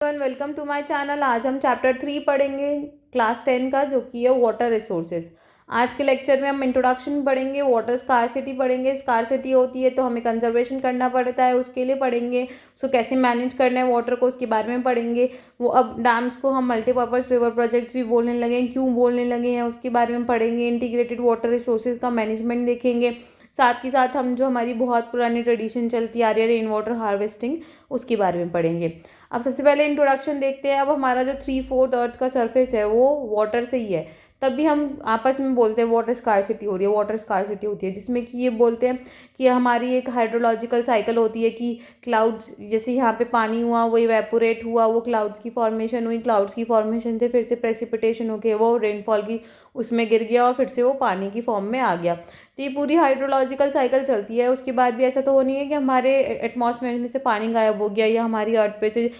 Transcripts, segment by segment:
Welcome to my channel. आज हम chapter 3 पढ़ेंगे क्लास 10 का, जो कि है वाटर रिसोर्सेज। आज के लेक्चर में हम इंट्रोडक्शन पढ़ेंगे, वाटर स्कार्सिटी पढ़ेंगे। स्कार्सिटी होती है तो हमें कंजर्वेशन करना पड़ता है, उसके लिए पढ़ेंगे। उसको कैसे मैनेज करना है वाटर को, उसके बारे में पढ़ेंगे। वो अब डैम्स को हम मल्टीपर्पज़ रिवर प्रोजेक्ट्स भी बोलने लगे हैं, क्यों बोलने लगे हैं उसके बारे में पढ़ेंगे। इंटीग्रेटेड वाटर रिसोर्सेज का मैनेजमेंट देखेंगे। साथ ही साथ हम जो हमारी बहुत पुरानी ट्रेडिशन चलती आ रही है रेन वाटर हार्वेस्टिंग, उसके बारे में पढ़ेंगे। अब सबसे पहले इंट्रोडक्शन देखते हैं। अब हमारा जो 3/4 अर्थ का सरफेस है वो वाटर से ही है, तब भी हम आपस में बोलते हैं वाटर स्कार्सिटी हो रही है, वाटर स्कार्सिटी होती है, जिसमें कि ये बोलते हैं कि हमारी एक हाइड्रोलॉजिकल साइकिल होती है कि क्लाउड्स, जैसे यहाँ पे पानी हुआ वो इवेपोरेट हुआ, वो क्लाउड्स की फॉर्मेशन हुई, क्लाउड्स की फॉर्मेशन से फिर से प्रेसिपिटेशन होके वो रेनफॉल की उसमें गिर गया और फिर से वो पानी की फॉर्म में आ गया। तो ये पूरी हाइड्रोलॉजिकल साइकिल चलती है। उसके बाद भी ऐसा तो हो नहीं है कि हमारे एटमॉस्फेयर में से पानी गायब हो गया, या हमारी अर्थ पे से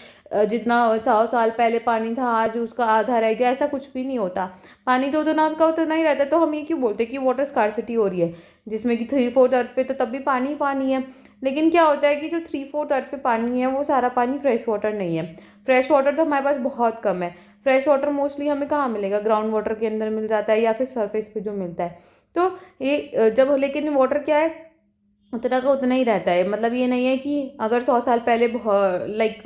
जितना 100 साल पहले पानी था आज उसका आधा रह गया, ऐसा कुछ भी नहीं होता। पानी तो उतना का उतना ही रहता है। तो हम ये क्यों बोलते हैं कि वाटर स्कार्सिटी हो रही है, जिसमें कि 3/4 अर्थ पे तो तब भी पानी पानी है। लेकिन क्या होता है कि जो 3/4 अर्थ पे पानी है वो सारा पानी फ्रेश वाटर नहीं है। फ्रेश वाटर तो हमारे पास बहुत कम है। फ्रेश वाटर मोस्टली हमें कहाँ मिलेगा, ग्राउंड वाटर के अंदर मिल जाता है, या फिर सरफेस पे जो मिलता है। तो ये जब, लेकिन वाटर क्या है, उतना का उतना ही रहता है। मतलब ये नहीं है कि अगर 100 साल पहले लाइक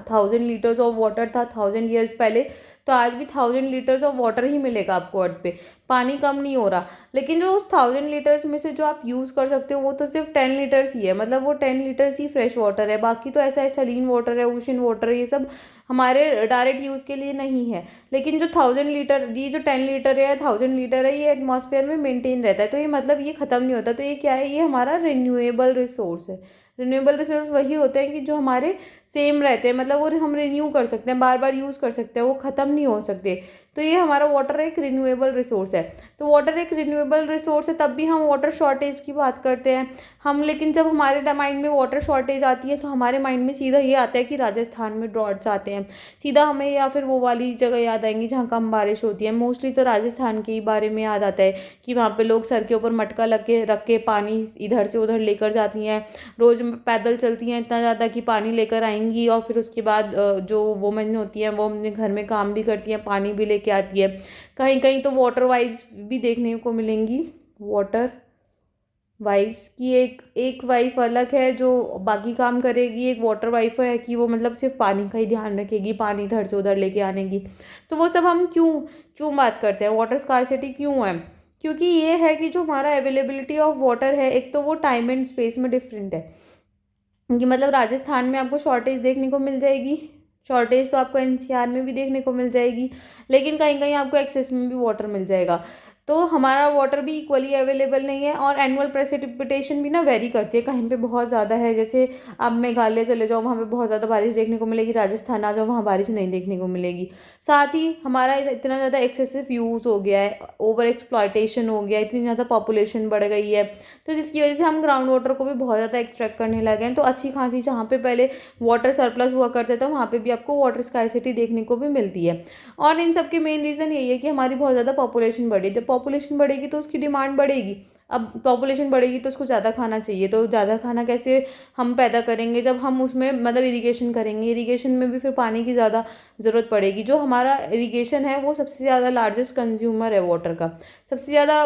1000 लीटर्स ऑफ वाटर था 1000 ईयर्स पहले, तो आज भी 1000 लीटर्स ऑफ वाटर ही मिलेगा आपको अर्थ पे। पानी कम नहीं हो रहा। लेकिन जो उस 1000 लीटर्स में से जो आप यूज़ कर सकते हो वो तो सिर्फ 10 लीटर्स ही है। मतलब वो 10 लीटर्स ही फ्रेश वाटर है, बाकी तो ऐसा है सलीन वाटर है, ओशन वाटर है, ये सब हमारे डायरेक्ट यूज़ के लिए नहीं है। लेकिन जो 1000 लीटर, ये जो 10 लीटर है या 1000 लीटर है, ये एटमॉस्फेयर में मेंटेन रहता है। तो ये मतलब ये ख़त्म नहीं होता। तो ये क्या है, ये हमारा रिन्यूएबल रिसोर्स है। रिन्यूएबल रिसोर्स वही होते हैं कि जो हमारे सेम रहते हैं, मतलब वो हम रिन्यू कर सकते हैं, बार बार यूज़ कर सकते हैं, वो ख़त्म नहीं हो सकते। तो ये हमारा वाटर एक रिन्यूएबल रिसोर्स है। तो वाटर एक रिन्यूएबल रिसोर्स है, तब भी हम वाटर शॉर्टेज की बात करते हैं हम। लेकिन जब हमारे माइंड में वाटर शॉर्टेज आती है तो हमारे माइंड में सीधा ये आता है कि राजस्थान में ड्रॉट्स आते हैं, सीधा हमें, या फिर वो वाली जगह याद आएंगी जहाँ कम बारिश होती है। मोस्टली तो राजस्थान के ही बारे में याद आता है कि वहाँ पे लोग सर के ऊपर मटका रख के पानी इधर से उधर लेकर जाती हैं, रोज़ पैदल चलती हैं इतना ज़्यादा कि पानी लेकर आएंगी, और फिर उसके बाद जो वुमेन होती हैं वो अपने घर में काम भी करती हैं, पानी भी लेके आती है। कहीं कहीं तो वाटर वाइफ्स भी देखने को मिलेंगी। वाटर वाइफ्स की एक एक वाइफ अलग है जो बाकी काम करेगी, एक वाटर वाइफ है कि वो मतलब सिर्फ पानी का ही ध्यान रखेगी, पानी इधर से उधर लेके आने की। तो वो सब हम क्यों क्यों बात करते हैं, वाटर स्कार्सिटी क्यों है? क्योंकि ये है कि जो हमारा अवेलेबिलिटी ऑफ वाटर है, एक तो वो टाइम एंड स्पेस में डिफरेंट है। कि मतलब राजस्थान में आपको शॉर्टेज देखने को मिल जाएगी, शॉर्टेज तो आपको एनसीआर में भी देखने को मिल जाएगी, लेकिन कहीं कहीं आपको एक्सेस में भी वाटर मिल जाएगा। तो हमारा वाटर भी इक्वली अवेलेबल नहीं है। और एनुअल प्रेसिपिटेशन भी ना वेरी करती है, कहीं पे बहुत ज़्यादा है, जैसे आप मेघालय चले जाओ वहाँ पे बहुत ज़्यादा बारिश देखने को मिलेगी, राजस्थान आ जाओ वहाँ बारिश नहीं देखने को मिलेगी। साथ ही हमारा इतना ज़्यादा एक्सेसिव यूज़ हो गया है, ओवर एक्सप्लॉयटेशन हो गया है, इतनी ज़्यादा पॉपुलेशन बढ़ गई है, तो जिसकी वजह से हम ग्राउंड वाटर को भी बहुत ज़्यादा एक्सट्रैक्ट करने लगे हैं। तो अच्छी खासी जहाँ पे पहले वाटर सरप्लस हुआ करते थे वहाँ पे भी आपको वाटर स्कार्सिटी देखने को भी मिलती है। और इन सब के मेन रीज़न यही है कि हमारी बहुत ज़्यादा पॉपुलेशन बढ़ी। जब पॉपुलेशन बढ़ेगी तो उसकी डिमांड बढ़ेगी। अब पॉपुलेशन बढ़ेगी तो उसको ज़्यादा खाना चाहिए, तो ज़्यादा खाना कैसे हम पैदा करेंगे, जब हम उसमें मतलब इरिगेशन करेंगे, इरिगेशन में भी फिर पानी की ज़्यादा ज़रूरत पड़ेगी। जो हमारा इरिगेशन है वो सबसे ज़्यादा लार्जेस्ट कंज्यूमर है वाटर का। सबसे ज़्यादा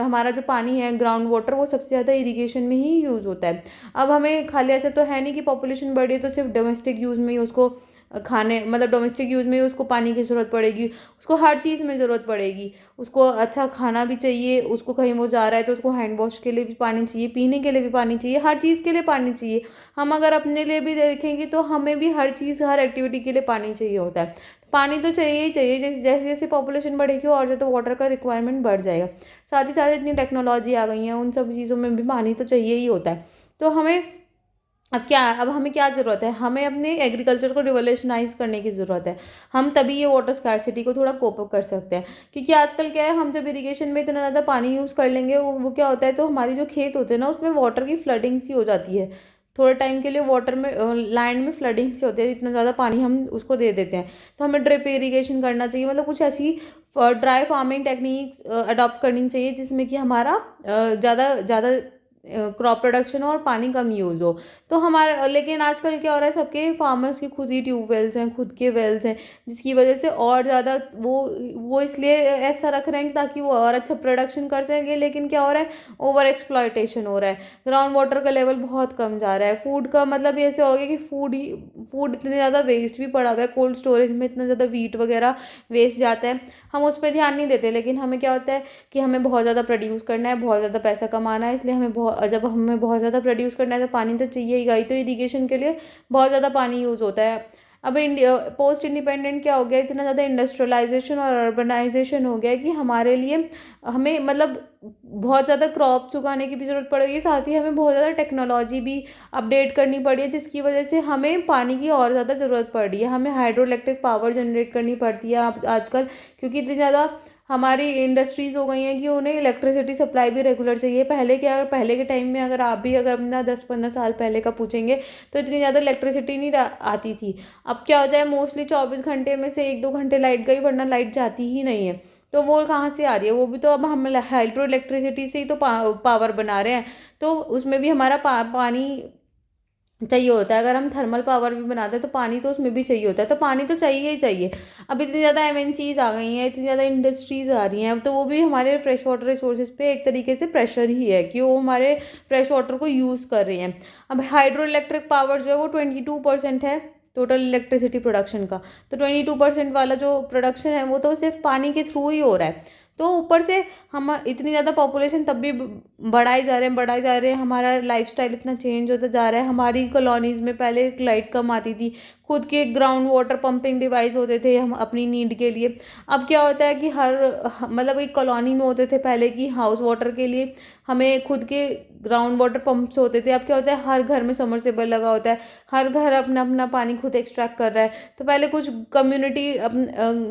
हमारा जो पानी है ग्राउंड वाटर, वो सबसे ज़्यादा इरिगेशन में ही यूज़ होता है। अब हमें खाली ऐसा तो है नहीं कि पॉपुलेशन बढ़ी है तो सिर्फ डोमेस्टिक यूज़ में ही उसको खाने, मतलब डोमेस्टिक यूज़ में ही उसको पानी की ज़रूरत पड़ेगी, उसको हर चीज़ में ज़रूरत पड़ेगी। उसको अच्छा खाना भी चाहिए, उसको कहीं वो जा रहा है तो उसको हैंड वॉश के लिए भी पानी चाहिए, पीने के लिए भी पानी चाहिए, हर चीज़ के लिए पानी चाहिए। हम अगर अपने लिए भी देखेंगे तो हमें भी हर चीज़, हर एक्टिविटी के लिए पानी चाहिए होता है। पानी तो चाहिए ही चाहिए। जैसे जैसे जैसे पॉपुलेशन बढ़ेगी और ज़्यादा वाटर का रिक्वायरमेंट बढ़ जाएगा। साथ ही साथ इतनी टेक्नोलॉजी आ गई है, उन सब चीज़ों में भी पानी तो चाहिए ही होता है। तो हमें अब हमें क्या ज़रूरत है, हमें अपने एग्रीकल्चर को रिवोल्यूशनाइज करने की ज़रूरत है। हम तभी ये वाटर स्कार्सिटी को थोड़ा कोप अप कर सकते हैं। क्योंकि आजकल क्या है, हम जब इरिगेशन में इतना ज़्यादा पानी यूज़ कर लेंगे वो क्या होता है, तो हमारी जो खेत होते हैं ना उसमें वाटर की फ्लडिंग सी हो जाती है। थोड़े टाइम के लिए वाटर में लैंड में फ्लडिंग सी होती है, इतना ज़्यादा पानी हम उसको दे देते हैं। तो हमें ड्रिप इरीगेशन करना चाहिए, मतलब कुछ ऐसी ड्राई फार्मिंग टेक्निक्स अडॉप्ट करनी चाहिए जिसमें कि हमारा ज़्यादा ज़्यादा क्रॉप प्रोडक्शन और पानी कम यूज़ हो। तो हमारा लेकिन आजकल क्या हो रहा है, सबके फार्मर्स के खुद ही ट्यूबवेल्स हैं, खुद के वेल्स हैं, जिसकी वजह से और ज़्यादा वो इसलिए ऐसा रख रहे हैं ताकि वो और अच्छा प्रोडक्शन कर सकेंगे। लेकिन क्या हो रहा है, ओवर एक्सप्लॉयटेशन हो रहा है, ग्राउंड वाटर का लेवल बहुत कम जा रहा है। फूड का मतलब ऐसे हो गया कि फूड इतने ज़्यादा वेस्ट भी पड़ा हुआ है, कोल्ड स्टोरेज में इतना ज़्यादा वीट वगैरह वेस्ट जाता है, हम उस पर ध्यान नहीं देते। लेकिन हमें क्या होता है कि हमें बहुत ज़्यादा प्रोड्यूस करना है, बहुत ज़्यादा पैसा कमाना है, इसलिए जब हमें बहुत ज़्यादा प्रोड्यूस करना है तो पानी तो चाहिए ही। गाई तो इरीगेशन के लिए बहुत ज़्यादा पानी यूज़ होता है। अब इंडिया पोस्ट इंडिपेंडेंट क्या हो गया, इतना ज़्यादा इंडस्ट्रियलाइजेशन और अर्बनाइजेशन हो गया है कि हमारे लिए हमें मतलब बहुत ज़्यादा क्रॉप्स उगाने की भी ज़रूरत पड़ रही है, साथ ही हमें बहुत ज़्यादा टेक्नोलॉजी भी अपडेट करनी पड़ी है, जिसकी वजह से हमें पानी की और ज़्यादा ज़रूरत पड़ रही है। हमें हाइड्रो इलेक्ट्रिक पावर जनरेट करनी पड़ती है आजकल, क्योंकि इतनी ज़्यादा हमारी इंडस्ट्रीज़ हो गई हैं कि उन्हें इलेक्ट्रिसिटी सप्लाई भी रेगुलर चाहिए। पहले के टाइम में अगर आप भी अगर अपना 10-15 साल पहले का पूछेंगे तो इतनी ज़्यादा इलेक्ट्रिसिटी नहीं आती थी। अब क्या होता है, मोस्टली 24 घंटे में से 1-2 घंटे लाइट गई, वरना लाइट जाती ही नहीं है। तो वो कहाँ से आ रही है, वो भी तो अब हम हाइड्रो इलेक्ट्रिसिटी से ही तो पावर बना रहे हैं। तो उसमें भी हमारा पानी चाहिए होता है। अगर हम थर्मल पावर भी बनाते हैं तो पानी तो उसमें भी चाहिए होता है, तो पानी तो चाहिए ही चाहिए। अब इतनी ज़्यादा एमएनसीज आ गई हैं, इतनी ज़्यादा इंडस्ट्रीज़ आ रही हैं, तो वो भी हमारे फ्रेश वाटर रिसोर्सेज पे एक तरीके से प्रेशर ही है कि वो हमारे फ्रेश वाटर को यूज़ कर रही हैं। अब हाइड्रो इलेक्ट्रिक पावर जो है वो 22% है टोटल इलेक्ट्रिसिटी प्रोडक्शन का। तो 22% वाला जो प्रोडक्शन है वो तो सिर्फ पानी के थ्रू ही हो रहा है। तो ऊपर से हम इतनी ज़्यादा पॉपुलेशन तब भी बढ़ाए जा रहे हैं, हमारा लाइफस्टाइल इतना चेंज होता जा रहा है। हमारी कॉलोनीज़ में पहले लाइट कम आती थी, खुद के ग्राउंड वाटर पंपिंग डिवाइस होते थे हम अपनी नीड के लिए। अब क्या होता है कि मतलब एक कॉलोनी में होते थे पहले की हाउस वाटर के लिए हमें खुद के ग्राउंड वाटर पंप्स होते थे। अब क्या होता है, हर घर में समरसेबल लगा होता है, हर घर अपना अपना पानी खुद एक्सट्रैक्ट कर रहा है। तो पहले कुछ कम्युनिटी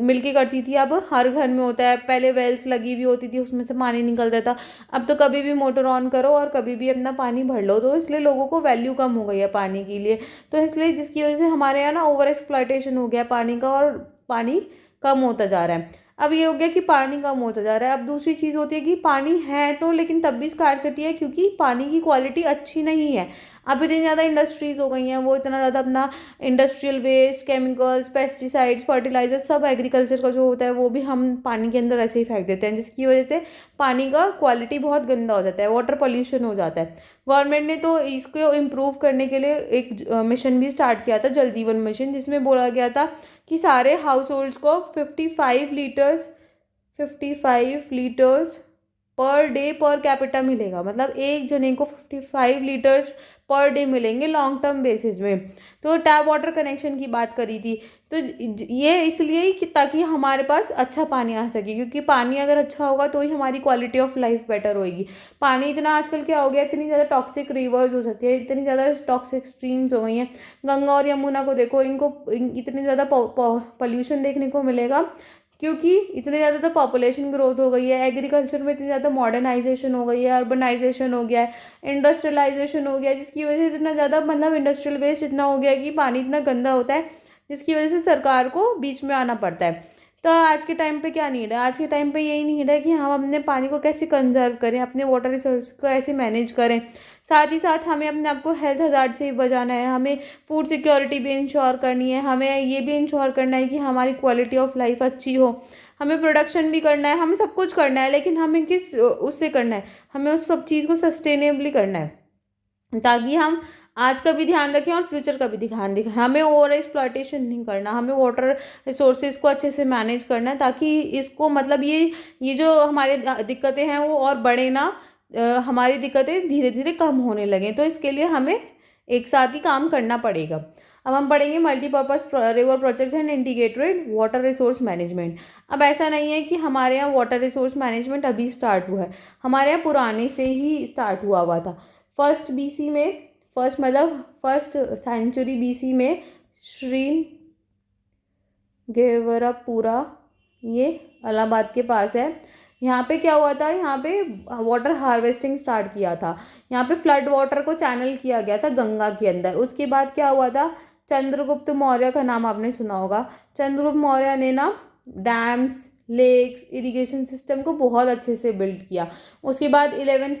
मिलके करती थी, अब हर घर में होता है। पहले वेल्स लगी हुई होती थी, उसमें से पानी निकलता था। अब तो कभी भी मोटर ऑन करो और कभी भी अपना पानी भर लो, तो इसलिए लोगों को वैल्यू कम हो गई है पानी के लिए। तो इसलिए जिसकी वजह से हमारे यहाँ ना ओवर एक्सप्लॉयटेशन हो गया पानी का, और पानी कम होता जा रहा है। अब ये हो गया कि पानी कम होता जा रहा है। अब दूसरी चीज़ होती है कि पानी है तो लेकिन तब भी स्कार्सिटी है, क्योंकि पानी की क्वालिटी अच्छी नहीं है। अब इतनी ज़्यादा इंडस्ट्रीज़ हो गई हैं, वो इतना ज़्यादा अपना industrial waste, chemicals, pesticides, fertiliser सब एग्रीकल्चर का जो होता है वो भी हम पानी के अंदर ऐसे ही फेंक देते हैं, जिसकी वजह से पानी का क्वालिटी बहुत गंदा हो जाता है, वाटर पॉल्यूशन हो जाता है। गवर्नमेंट ने तो इसको इम्प्रूव करने के लिए एक मिशन भी स्टार्ट किया था, जल जीवन मिशन, जिसमें बोला गया था कि सारे हाउस होल्ड्स को 55 litres per day per capita मिलेगा। मतलब एक जने को 55 लीटर्स पर डे मिलेंगे लॉन्ग टर्म बेसिस में। तो टैप वाटर कनेक्शन की बात करी थी, तो ये इसलिए ही कि ताकि हमारे पास अच्छा पानी आ सके, क्योंकि पानी अगर अच्छा होगा तो ही हमारी क्वालिटी ऑफ लाइफ बेटर होएगी। पानी इतना आजकल क्या हो गया, इतनी ज़्यादा टॉक्सिक रिवर्स हो सकती है, इतनी ज़्यादा टॉक्सिक स्ट्रीम्स हो गई हैं। गंगा और यमुना को देखो, इतनी ज़्यादा पॉल्यूशन देखने को मिलेगा, क्योंकि इतनी ज़्यादा तो पॉपुलेशन ग्रोथ हो गई है, एग्रीकल्चर में इतनी ज़्यादा मॉडर्नाइजेशन हो गई है, अर्बनाइजेशन हो गया है, इंडस्ट्रियलाइजेशन हो गया है, जिसकी वजह से इतना ज़्यादा मतलब इंडस्ट्रियल वेस्ट इतना हो गया है कि पानी इतना गंदा होता है, जिसकी वजह से सरकार को बीच में आना पड़ता है। तो आज के टाइम पे क्या नीड है, आज के टाइम पे यही नीड है कि हम अपने पानी को कैसे कंजर्व करें, अपने वाटर रिसोर्स को ऐसे मैनेज करें। साथ ही साथ हमें अपने आप को हेल्थ हज़ार्ड से भी बचाना है, हमें फूड सिक्योरिटी भी इंश्योर करनी है, हमें ये भी इंश्योर करना है कि हमारी क्वालिटी ऑफ लाइफ अच्छी हो, हमें प्रोडक्शन भी करना है, हमें सब कुछ करना है, लेकिन हमें किस उससे करना है, हमें उस सब चीज़ को सस्टेनेबली करना है, ताकि हम आज का भी ध्यान रखें और फ्यूचर का भी ध्यान रखें। हमें ओवर एक्सप्लॉयटेशन नहीं करना, हमें वाटर रिसोर्सेज को अच्छे से मैनेज करना है, ताकि इसको मतलब ये जो हमारे दिक्कतें हैं वो और बढ़े ना, हमारी दिक्कतें धीरे धीरे कम होने लगें। तो इसके लिए हमें एक साथ ही काम करना पड़ेगा। अब हम पढ़ेंगे multipurpose river projects and integrated water resource management. अब ऐसा नहीं है कि हमारे यहाँ वाटर रिसोर्स मैनेजमेंट अभी स्टार्ट हुआ है, हमारे यहाँ पुराने से ही स्टार्ट हुआ था। फर्स्ट सेंचुरी बीसी में श्रीगेवरपुरा, ये इलाहाबाद के पास है। यहाँ पे क्या हुआ था, यहाँ पे वाटर हार्वेस्टिंग स्टार्ट किया था, यहाँ पे फ्लड वाटर को चैनल किया गया था गंगा के अंदर। उसके बाद क्या हुआ था, चंद्रगुप्त मौर्य का नाम आपने सुना होगा। चंद्रगुप्त मौर्य ने ना डैम्स, लेक्स, इरिगेशन सिस्टम को बहुत अच्छे से बिल्ड किया। उसके बाद 11वीं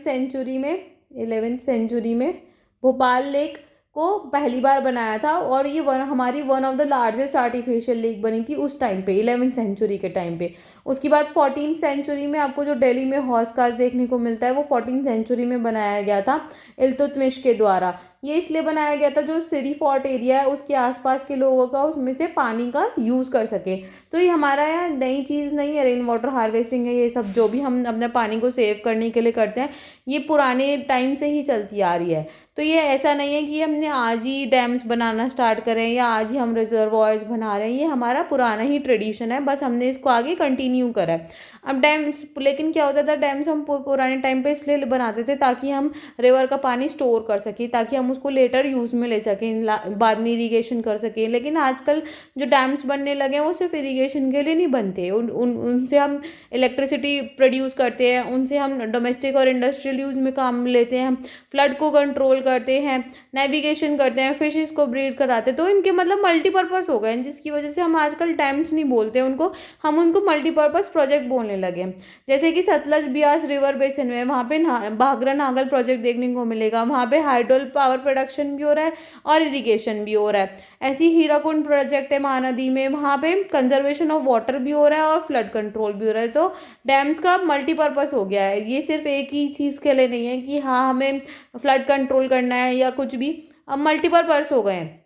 सेंचुरी में भोपाल लेक को पहली बार बनाया था, और ये हमारी one of the largest artificial lake बनी थी उस टाइम पे, 11वीं सेंचुरी के टाइम पे। उसके बाद 14th सेंचुरी में आपको जो दिल्ली में हौज खास देखने को मिलता है वो 14th सेंचुरी में बनाया गया था इल्तुतमिश के द्वारा। ये इसलिए बनाया गया था जो सिरी फोर्ट एरिया है उसके आसपास के लोगों का उसमें से पानी का यूज़ कर सके। तो ये हमारा यहाँ नई चीज़ नहीं है, रेन वाटर हार्वेस्टिंग है, ये सब जो भी हम अपने पानी को सेव करने के लिए करते हैं ये पुराने टाइम से ही चलती आ रही है। तो ये ऐसा नहीं है कि हमने आज ही डैम्स बनाना स्टार्ट करें या आज ही हम रिजर्वॉयर्स बना रहे हैं, ये हमारा पुराना ही ट्रेडिशन है, बस हमने इसको आगे कंटिन्यू करा है। अब डैम्स, लेकिन क्या होता था, डैम्स हम पुराने टाइम पे इसलिए बनाते थे ताकि हम रिवर का पानी स्टोर कर सकें, ताकि हम उसको लेटर यूज़ में ले सकें, बाद में इरीगेशन कर सकें। लेकिन आजकल जो डैम्स बनने लगे हैं वो सिर्फ इरीगेशन के लिए नहीं बनते, उनसे हम इलेक्ट्रिसिटी प्रोड्यूस करते हैं, उनसे हम डोमेस्टिक और इंडस्ट्रियल यूज़ में काम लेते हैं, फ्लड को कंट्रोल करते हैं, नेविगेशन करते हैं, फिशेस को ब्रीड कराते हैं। तो इनके मतलब मल्टीपर्पज़ हो गए हैं, जिसकी वजह से हम आजकल डैम्स नहीं बोलते उनको, हम उनको मल्टीपर्पज़ प्रोजेक्ट बोलने लगे हैं। जैसे कि सतलज ब्यास रिवर बेसिन में वहाँ पे भाखरा नागल प्रोजेक्ट देखने को मिलेगा, वहाँ पे हाइड्रो पावर प्रोडक्शन भी हो रहा है और इरीगेशन भी हो रहा है। ऐसी हीराकुंड प्रोजेक्ट है महानदी में, वहाँ पे कंजर्वेशन ऑफ वाटर भी हो रहा है और फ्लड कंट्रोल भी हो रहा है। तो डैम्स का मल्टीपर्पज़ हो गया है, ये सिर्फ एक ही चीज़ के लिए नहीं है कि हाँ हमें फ्लड कंट्रोल करना है या कुछ भी, अब मल्टीपर्पज़ हो गए हैं।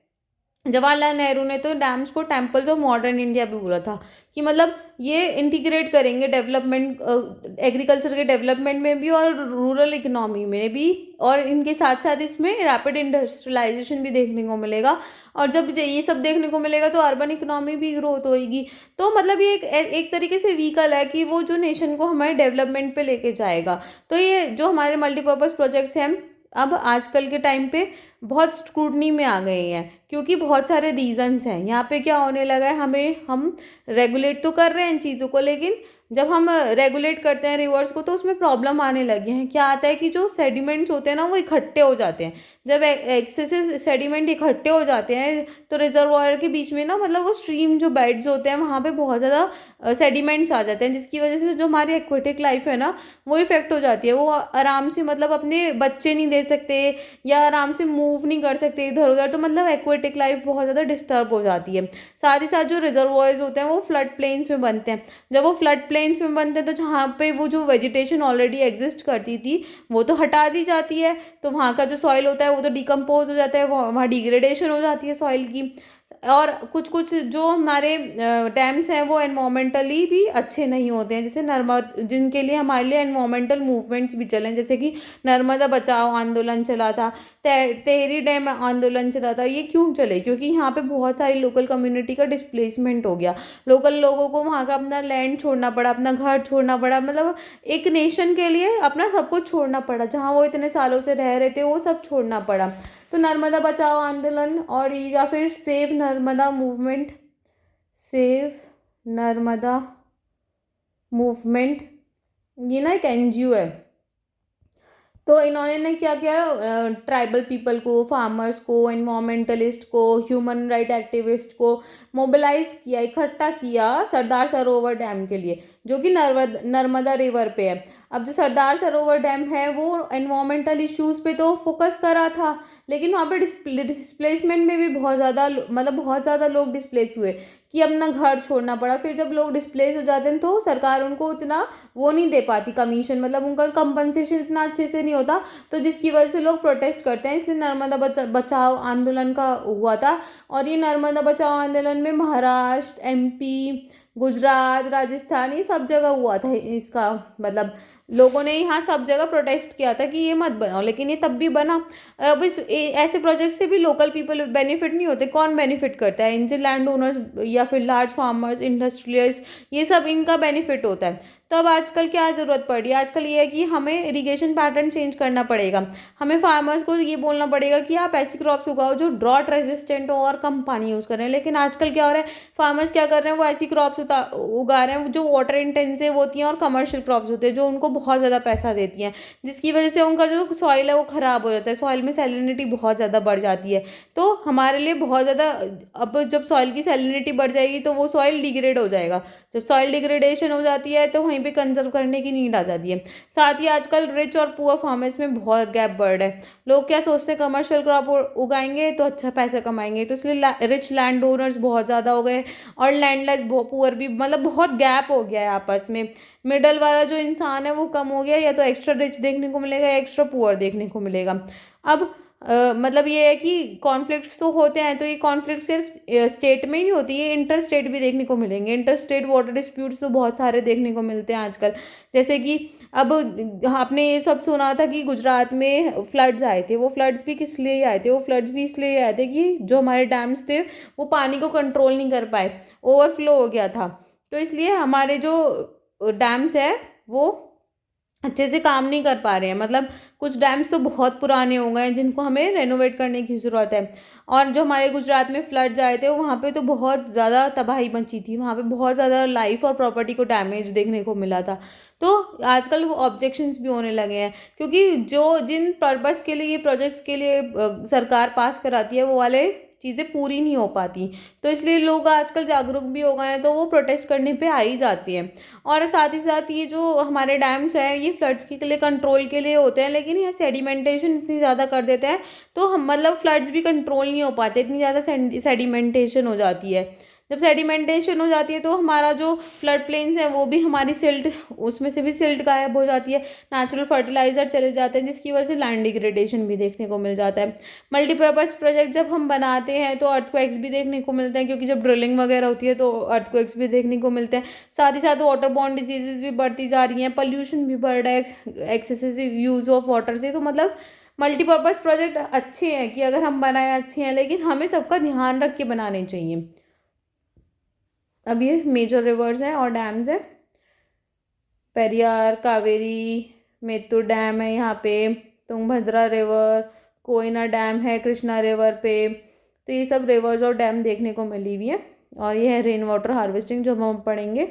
जवाहरलाल नेहरू ने तो डैम्स को टेम्पल्स ऑफ मॉडर्न इंडिया भी बोला था, कि मतलब ये इंटीग्रेट करेंगे डेवलपमेंट, एग्रीकल्चर के डेवलपमेंट में भी और रूरल इकोनॉमी में भी, और इनके साथ साथ इसमें रैपिड इंडस्ट्रियलाइजेशन भी देखने को मिलेगा। और जब ये सब देखने को मिलेगा तो अर्बन इकोनॉमी भी ग्रोथ होएगी। तो मतलब ये एक तरीके से व्हीकल है कि वो जो नेशन को हमारे डेवलपमेंट पे लेके जाएगा। तो ये जो हमारे मल्टीपर्पज़ प्रोजेक्ट्स हैं अब आजकल के टाइम पे बहुत स्क्रूटनी में आ गए हैं, क्योंकि बहुत सारे रीजंस हैं। यहाँ पे क्या होने लगा है, हम रेगुलेट तो कर रहे हैं इन चीज़ों को, लेकिन जब हम रेगुलेट करते हैं रिवर्स को तो उसमें प्रॉब्लम आने लगे हैं। क्या आता है कि जो सेडिमेंट्स होते हैं ना वो इकट्ठे हो जाते हैं। जब एक्सेसिव सेडिमेंट इकट्ठे हो जाते हैं तो रिजर्वायर के बीच में ना, मतलब वो स्ट्रीम जो बेड्स होते हैं वहाँ पे बहुत ज़्यादा सेडिमेंट्स आ जाते हैं, जिसकी वजह से जो हमारी एक्वेटिक लाइफ है ना वो इफेक्ट हो जाती है। वो आराम से मतलब अपने बच्चे नहीं दे सकते या आराम से मूव नहीं कर सकते इधर उधर, तो मतलब एक्वेटिक लाइफ बहुत ज़्यादा डिस्टर्ब हो जाती है। साथ ही साथ जो रिजर्वॉयर्स होते हैं वो फ्लड प्लेन्स में बनते हैं। जब वो फ्लड प्लेन्स में बनते हैं तो जहाँ पे वो जो वेजिटेशन ऑलरेडी एग्जिस्ट करती थी वो तो हटा दी जाती है, तो वहाँ का जो सॉइल होता है वो तो डिकम्पोज हो जाता है, वहाँ डिग्रेडेशन हो जाती है सॉइल की। और कुछ कुछ जो हमारे डैम्स हैं वो एनवायरमेंटली भी अच्छे नहीं होते हैं, जैसे नर्मदा, जिनके लिए हमारे लिए एनवायरमेंटल मूवमेंट्स भी चले, जैसे कि नर्मदा बचाओ आंदोलन चला था, तेहरी डैम आंदोलन चला था। ये क्यों चले? क्योंकि यहाँ पे बहुत सारी लोकल कम्युनिटी का डिस्प्लेसमेंट हो गया, लोकल लोगों को वहाँ का अपना लैंड छोड़ना पड़ा, अपना घर छोड़ना पड़ा, मतलब एक नेशन के लिए अपना सब कुछ छोड़ना पड़ा, जहाँ वो इतने सालों से रह रहे थे वो सब छोड़ना पड़ा। तो नर्मदा बचाओ आंदोलन और या फिर save Narmada movement, save Narmada movement, ये ना एक एनजीओ है। तो इन्होंने ने क्या किया, ट्राइबल पीपल को, फार्मर्स को, एनवायरमेंटलिस्ट को, ह्यूमन राइट एक्टिविस्ट को मोबिलाइज किया, इकट्ठा किया सरदार सरोवर डैम के लिए, जो कि नर्मदा रिवर पे है। अब जो सरदार सरोवर डैम है वो एनवायरमेंटल इश्यूज़ पे तो फोकस कर रहा था, लेकिन वहाँ पे डिस्प्लेसमेंट में भी बहुत ज़्यादा, मतलब बहुत ज़्यादा लोग डिस्प्लेस हुए कि अपना घर छोड़ना पड़ा। फिर जब लोग डिस्प्लेस हो जाते हैं तो सरकार उनको इतना वो नहीं दे पाती कमीशन, मतलब उनका कंपनसेशन इतना अच्छे से नहीं होता, तो जिसकी वजह से लोग प्रोटेस्ट करते हैं। इसलिए नर्मदा बचाओ आंदोलन का हुआ था। और ये नर्मदा बचाओ आंदोलन में महाराष्ट्र, एमपी, गुजरात, राजस्थान, ये सब जगह हुआ था। इसका मतलब लोगों ने यहाँ सब जगह प्रोटेस्ट किया था कि ये मत बनाओ, लेकिन ये तब भी बना। अब ऐसे प्रोजेक्ट से भी लोकल पीपल बेनिफिट नहीं होते। कौन बेनिफिट करता है? इनसे लैंड ओनर्स या फिर लार्ज फार्मर्स, इंडस्ट्रियल्स, ये सब इनका बेनिफिट होता है। तो अब आजकल क्या ज़रूरत पड़ रही है? आजकल ये है कि हमें इरिगेशन पैटर्न चेंज करना पड़ेगा। हमें फार्मर्स को ये बोलना पड़ेगा कि आप ऐसी क्रॉप्स उगाओ जो ड्रॉट रेजिस्टेंट हो और कम पानी यूज़ करें। लेकिन आजकल क्या हो रहा है, फार्मर्स क्या कर रहे हैं, वो ऐसी क्रॉप्स उगा रहे हैं जो वाटर इंटेंसिव होती हैं और कमर्शियल क्रॉप्स होते हैं जो उनको बहुत ज़्यादा पैसा देती हैं, जिसकी वजह से उनका जो सॉइल है वो ख़राब हो जाता है, सॉइल में सैलिनिटी बहुत ज़्यादा बढ़ जाती है। तो हमारे लिए बहुत ज़्यादा, अब जब सॉइल की सैलिनिटी बढ़ जाएगी तो वो सॉइल डिग्रेड हो जाएगा, जब सॉइल डिग्रेडेशन हो जाती है तो वहीं पे कंजर्व करने की नीड आ जाती है। साथ ही आजकल रिच और पुअर फार्मर्स में बहुत गैप बढ़ रहा है। लोग क्या सोचते हैं कमर्शियल क्रॉप उगाएंगे तो अच्छा पैसा कमाएंगे, तो इसलिए रिच लैंड ओनर्स बहुत ज़्यादा हो गए और लैंडलेस पुअर भी, मतलब बहुत गैप हो गया है आपस में। मिडल वाला जो इंसान है वो कम हो गया, या तो एक्स्ट्रा रिच देखने को मिलेगा या एक्स्ट्रा पुअर देखने को मिलेगा। अब मतलब ये है कि कॉन्फ्लिक्ट्स तो होते हैं, तो ये कॉन्फ्लिक्ट सिर्फ स्टेट में ही नहीं होती, ये इंटर स्टेट भी देखने को मिलेंगे। इंटर स्टेट वाटर डिस्प्यूट्स तो बहुत सारे देखने को मिलते हैं आजकल। जैसे कि अब आपने ये सब सुना था कि गुजरात में फ्लड्स आए थे, वो फ्लड्स भी किस लिए आए थे? वो फ्लड्स भी इसलिए आए थे कि जो हमारे डैम्स थे वो पानी को कंट्रोल नहीं कर पाए, ओवरफ्लो हो गया था। तो इसलिए हमारे जो डैम्स है वो अच्छे से काम नहीं कर पा रहे हैं। मतलब कुछ डैम्स तो बहुत पुराने हो गए हैं जिनको हमें रेनोवेट करने की ज़रूरत है। और जो हमारे गुजरात में फ्लड्स आए थे वहाँ पे तो बहुत ज़्यादा तबाही मची थी, वहाँ पे बहुत ज़्यादा लाइफ और प्रॉपर्टी को डैमेज देखने को मिला था। तो आजकल वो ऑब्जेक्शंस भी होने लगे हैं, क्योंकि जो जिन पर्पस के लिए ये प्रोजेक्ट्स के लिए सरकार पास कराती है वो वाले चीज़ें पूरी नहीं हो पाती। तो इसलिए लोग आजकल जागरूक भी हो गए हैं, तो वो प्रोटेस्ट करने पे आ ही जाती हैं। और साथ ही साथ ये जो हमारे डैम्स हैं ये फ्लड्स के लिए कंट्रोल के लिए होते हैं, लेकिन ये सेडिमेंटेशन इतनी ज़्यादा कर देते हैं तो हम मतलब फ्लड्स भी कंट्रोल नहीं हो पाते, इतनी ज़्यादा सेडिमेंटेशन हो जाती है। जब सेडिमेंटेशन हो जाती है तो हमारा जो फ्लड प्लेन्स है वो भी हमारी सिल्ट, उसमें से भी सिल्ट गायब हो जाती है, नेचुरल फर्टिलाइजर चले जाते हैं, जिसकी वजह से लैंड डिग्रेडेशन भी देखने को मिल जाता है। मल्टीपर्पज़ प्रोजेक्ट जब हम बनाते हैं तो अर्थक्वेक्स भी देखने को मिलते हैं, क्योंकि जब ड्रिलिंग वगैरह होती है तो अर्थक्वेक्स भी देखने को मिलते हैं। साथ ही साथ वाटर बॉर्न डिजीजेज भी बढ़ती जा रही हैं, पॉल्यूशन भी बढ़ रहा है एक्सेसिव यूज़ ऑफ वाटर से। तो मतलब मल्टीपर्पज़ प्रोजेक्ट अच्छे हैं कि अगर हम बनाए अच्छे हैं, लेकिन हमें सबका ध्यान रख के बनाने चाहिए। अब ये मेजर रिवर्स हैं और डैम्स हैं, पेरियार, कावेरी, मेत्तूर डैम है यहाँ पे, तुंगभद्रा रिवर, कोयना डैम है कृष्णा रिवर पे। तो ये सब रिवर्स और डैम देखने को मिली हुई है। और ये है रेन वाटर हार्वेस्टिंग जो हम पढ़ेंगे,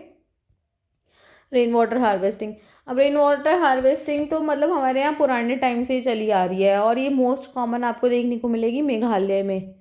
रेन वाटर हार्वेस्टिंग। अब रेन वाटर हार्वेस्टिंग तो मतलब हमारे यहाँ पुराने टाइम से ही चली आ रही है, और ये मोस्ट कॉमन आपको देखने को मिलेगी मेघालय में।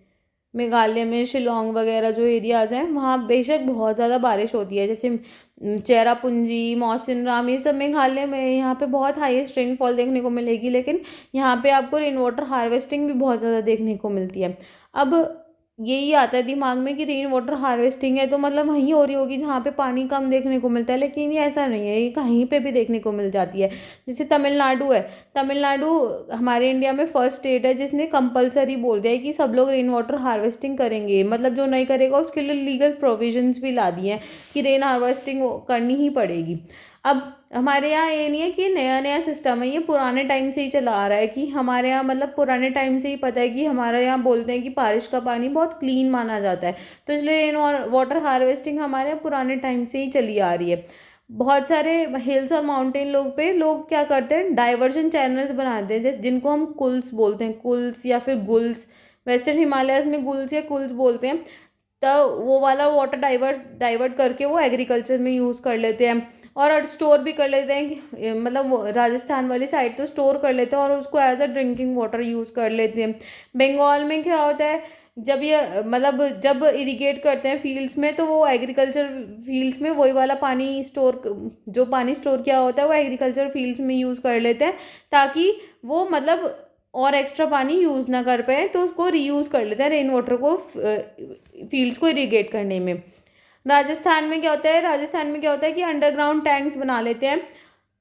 मेघालय में शिलोंग वगैरह जो एरियाज़ हैं वहाँ बेशक बहुत ज़्यादा बारिश होती है, जैसे चेरापूंजी, मौसिनराम, ये सब मेघालय में, यहाँ पे बहुत हाईएस्ट रेनफॉल देखने को मिलेगी। लेकिन यहाँ पे आपको रेन वाटर हार्वेस्टिंग भी बहुत ज़्यादा देखने को मिलती है। अब यही आता है दिमाग में कि रेन वाटर हार्वेस्टिंग है तो मतलब वहीं हो रही होगी जहाँ पे पानी कम देखने को मिलता है, लेकिन ये ऐसा नहीं है, ये कहीं पे भी देखने को मिल जाती है। जैसे तमिलनाडु है, तमिलनाडु हमारे इंडिया में फर्स्ट स्टेट है जिसने कंपलसरी बोल दिया है कि सब लोग रेन वाटर हार्वेस्टिंग करेंगे, मतलब जो नहीं करेगा उसके लिए लीगल प्रोविजंस भी ला दिए हैं कि रेन हार्वेस्टिंग करनी ही पड़ेगी। अब हमारे यहाँ ये नहीं है कि नया नया सिस्टम है, ये पुराने टाइम से ही चला आ रहा है कि हमारे यहाँ मतलब पुराने टाइम से ही पता है कि हमारे यहाँ बोलते हैं कि बारिश का पानी बहुत क्लीन माना जाता है, तो इसलिए रेन वाटर हार्वेस्टिंग हमारे यहाँ पुराने टाइम से ही चली आ रही है। बहुत सारे हिल्स और माउंटेन लोग क्या करते हैं, डाइवर्जन चैनल्स बनाते हैं, जैसे जिनको हम कुल्स बोलते हैं, कुल्स या फिर गुल्स, वेस्टर्न हिमालयस में गुल्स या कुल्स बोलते हैं। तो वो वाला वाटर डाइवर्ट करके वो एग्रीकल्चर में यूज़ कर लेते हैं और स्टोर भी कर लेते हैं कि मतलब राजस्थान वाली साइड तो स्टोर कर लेते हैं और उसको as a drinking water use कर लेते हैं। बंगाल में क्या होता है, जब ये मतलब जब इरिगेट करते हैं फील्ड्स में तो वो एग्रीकल्चर फील्ड्स में वही वाला पानी जो पानी स्टोर किया होता है वो एग्रीकल्चर फील्ड्स में यूज़ कर लेते हैं, ताकि वो मतलब और एक्स्ट्रा पानी यूज़ ना कर पाए, तो उसको रीयूज़ कर लेते हैं रेन वाटर को फील्ड्स को इरिगेट करने में। राजस्थान में क्या होता है कि अंडरग्राउंड टैंक्स बना लेते हैं।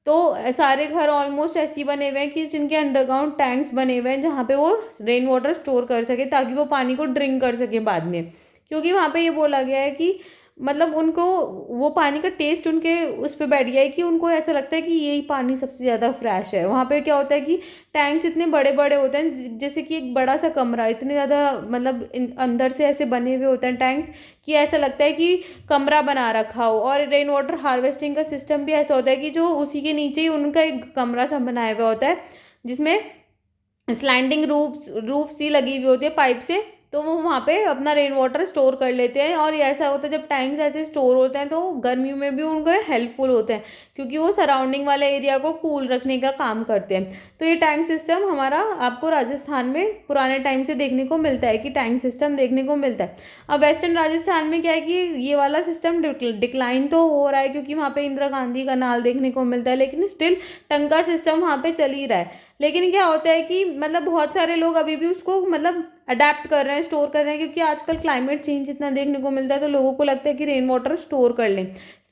तो सारे घर ऑलमोस्ट ऐसे बने हुए हैं कि जिनके अंडरग्राउंड टैंक्स बने हुए हैं जहाँ पे वो रेन वाटर स्टोर कर सके, ताकि वो पानी को ड्रिंक कर सके बाद में, क्योंकि वहाँ पे ये बोला गया है कि मतलब उनको वो पानी का टेस्ट उनके उस पर बैठ गया है कि उनको ऐसा लगता है कि यही पानी सबसे ज़्यादा फ्रेश है। वहाँ पे क्या होता है कि टैंक्स इतने बड़े बड़े होते हैं, जैसे कि एक बड़ा सा कमरा, इतने ज़्यादा मतलब अंदर से ऐसे बने हुए होते हैं टैंक्स कि ऐसा लगता है कि कमरा बना रखा हो। और रेन वाटर हार्वेस्टिंग का सिस्टम भी ऐसा होता है कि जो उसी के नीचे ही उनका एक कमरा सा बनाया हुआ होता है, जिसमें स्लैंडिंग रूफ सी लगी हुई होती है पाइप से, तो वो वहाँ पे अपना रेन वाटर स्टोर कर लेते हैं। और ऐसा होता है जब टैंक्स ऐसे स्टोर होते हैं तो गर्मियों में भी उनको हेल्पफुल होते हैं, क्योंकि वो सराउंडिंग वाले एरिया को कूल रखने का काम करते हैं। तो ये टैंक सिस्टम हमारा आपको राजस्थान में पुराने टाइम से देखने को मिलता है कि टैंक सिस्टम देखने को मिलता है। अब वेस्टर्न राजस्थान में क्या है कि ये वाला सिस्टम डिक्लाइन तो हो रहा है, क्योंकि वहाँ पे इंदिरा गांधी कनाल देखने को मिलता है, लेकिन स्टिल टंका सिस्टम वहाँ पे चल ही रहा है। लेकिन क्या होता है कि मतलब बहुत सारे लोग अभी भी उसको मतलब अडेप्ट कर रहे हैं, स्टोर कर रहे हैं, क्योंकि आजकल क्लाइमेट चेंज इतना देखने को मिलता है, तो लोगों को लगता है कि रेन वाटर स्टोर कर लें।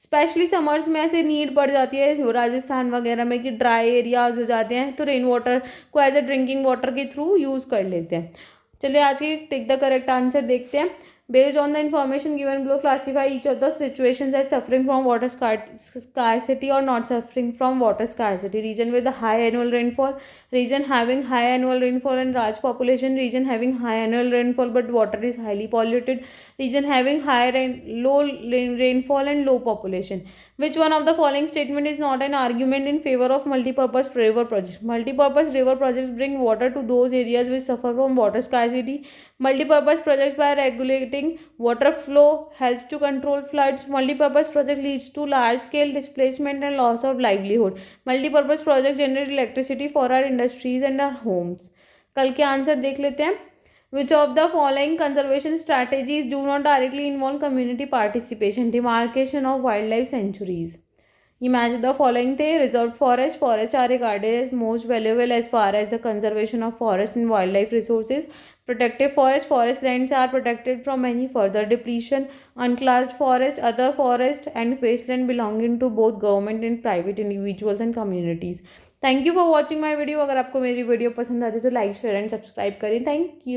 स्पेशली समर्स में ऐसे नीड पड़ जाती है राजस्थान वगैरह में कि ड्राई एरियाज हो जाते हैं, तो रेन वाटर को एज ए ड्रिंकिंग वाटर के थ्रू यूज़ कर लेते हैं। चलिए आज की टिक द करेक्ट आंसर देखते हैं। Based on the information given below, classify each of the situations as suffering from water scarcity or not suffering from water scarcity. Region with a high annual rainfall, region having high annual rainfall and large population, region having high annual rainfall but water is highly polluted, region having low rainfall and low population. Which one of the following statement is not an argument in favor of multi-purpose river projects? Multi-purpose river projects bring water to those areas which suffer from water scarcity. Multi-purpose projects by regulating water flow helps to control floods. Multi-purpose project leads to large-scale displacement and loss of livelihood. Multi-purpose projects generate electricity for our industries and our homes. कल के answer देख लेते हैं। Which of the following conservation strategies do not directly involve community participation? Demarcation of wildlife sanctuaries. Imagine the following thing: reserved forest. Forests are regarded as most valuable as far as the conservation of forest and wildlife resources. Protective forest. Forest lands are protected from any further depletion. Unclassed forest. Other forest and wasteland belonging to both government and private individuals and communities. Thank you for watching my video. अगर आपको मेरी video पसंद आती है तो like share and subscribe करें। Thank you.